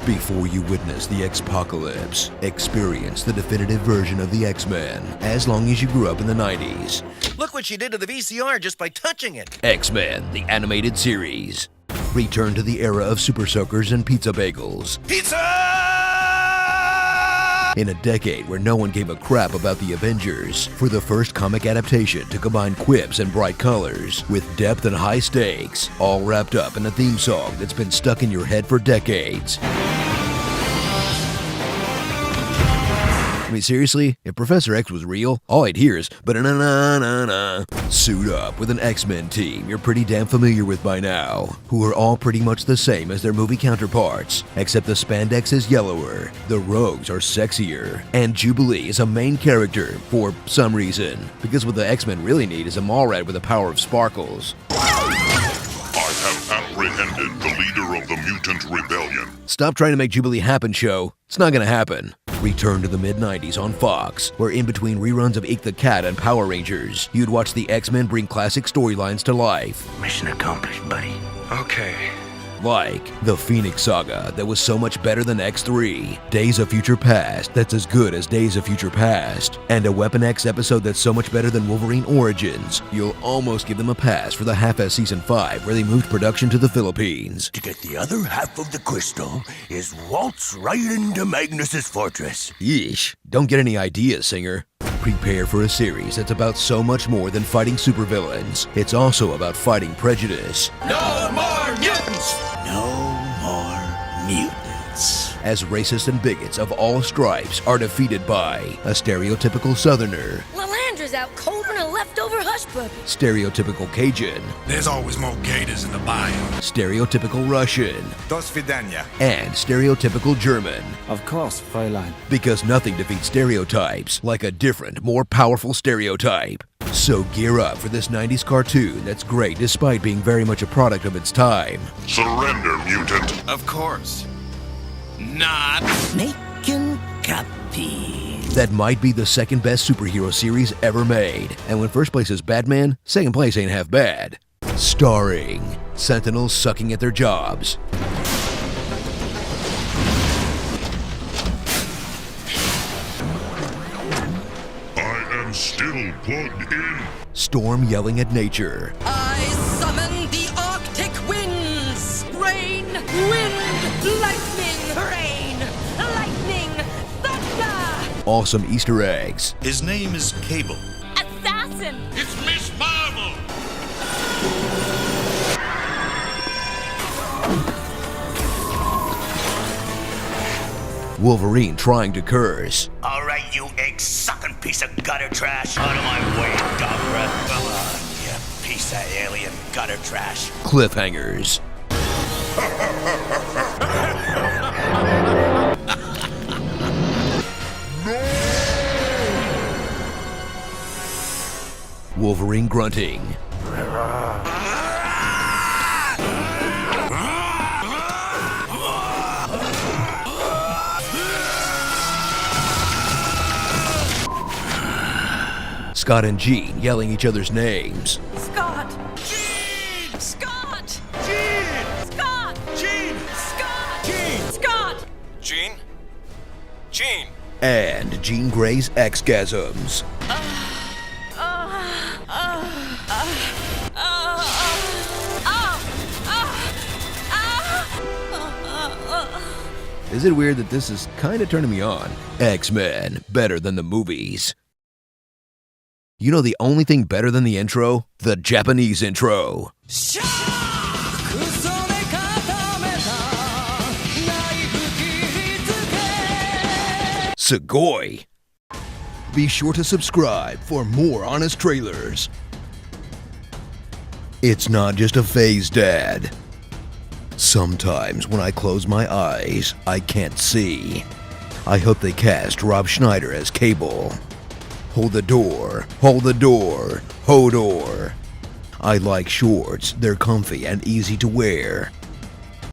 Before you witness the X-Pocalypse, experience the definitive version of the X-Men, as long as you grew up in the 90s. Look what she did to the VCR just by touching it. X-Men, the animated series. Return to the era of Super Soakers and pizza bagels. Pizza! In a decade where no one gave a crap about the Avengers, for the first comic adaptation to combine quips and bright colors with depth and high stakes, all wrapped up in a theme song that's been stuck in your head for decades. I mean, seriously, if Professor X was real, all I'd hear is ba-na-na-na-na. Suit up with an X-Men team you're pretty damn familiar with by now, who are all pretty much the same as their movie counterparts, except the spandex is yellower, the rogues are sexier, and Jubilee is a main character for some reason, because what the X-Men really need is a Mallrat with the power of sparkles. I have apprehended the leader of the mutant rebellion. Stop trying to make Jubilee happen, show. It's not gonna happen. Return to the mid-90s on Fox, where in between reruns of Eek the Cat and Power Rangers, you'd watch the X-Men bring classic storylines to life. Mission accomplished, buddy. Okay. Like the Phoenix Saga that was so much better than X3, Days of Future Past that's as good as Days of Future Past, and a Weapon X episode that's so much better than Wolverine Origins, you'll almost give them a pass for the half-ass Season 5 where they moved production to the Philippines. To get the other half of the crystal is waltz right into Magnus's fortress. Yeesh, don't get any ideas, singer. Prepare for a series that's about so much more than fighting supervillains. It's also about fighting prejudice. No more mutants! No more mutants. As racists and bigots of all stripes are defeated by a stereotypical Southerner, Lalandra's out cold on a leftover hush puppy. stereotypical Cajun, There's always more gators in the bayou. stereotypical Russian, Dos vidania. and stereotypical German. Of course, Fräulein. Because nothing defeats stereotypes like a different, more powerful stereotype. So gear up for this 90s cartoon that's great despite being very much a product of its time. Surrender, mutant. Of course. Not. Making copies. That might be the second best superhero series ever made. And when first place is Batman, second place ain't half bad. Starring Sentinels sucking at their jobs, I am still plugged in. Storm yelling at nature, I summon the Arctic winds! Rain, wind, lightning, rain, lightning, thunder! awesome Easter eggs, His name is Cable. Assassin! It's Miss Marvel. Wolverine trying to curse, All right, you egg-sucking piece of gutter trash. Out of my way, dog breath. Come on, you piece of alien gutter trash. cliffhangers, Wolverine grunting, Scott and Jean yelling each other's names, Scott! Jean! Scott! Jean! Scott! Jean! Scott! Jean! Scott! Jean? Jean! and Jean Grey's X-gasms. Is it weird that this is kinda turning me on? X-Men, better than the movies. You know the only thing better than the intro? The Japanese intro. Sugoi! Be sure to subscribe for more honest trailers. It's not just a phase, Dad. Sometimes when I close my eyes, I can't see. I hope they cast Rob Schneider as Cable. Hold the door, hold the door, Hodor. I like shorts, they're comfy and easy to wear.